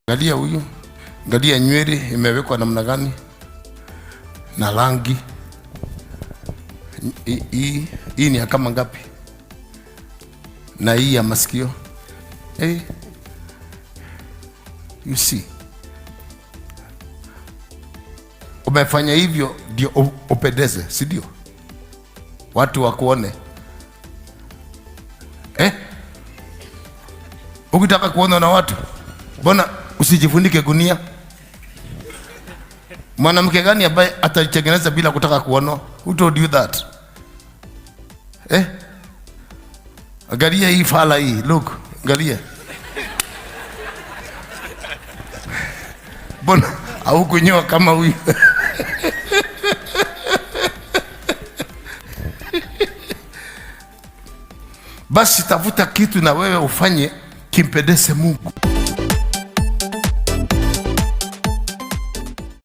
Angalia huyu, angalia nywele imewekwa namna gani na rangi. Hii ni kama ngapi? Na hii ya masikio. You see. Umefanya hivyo ndio upendeze, si ndio? Watu wakuone. Ukitaka kuona na watu, mbona usijifunike gunia? Mwanamke gani ambaye ataitengeneza bila kutaka kuona? Who told you that? Angalia hii fala hii, look, angalia. Mbona au kunyoa kama huyu? Basi tafuta kitu na wewe ufanye kimpendeze Mungu.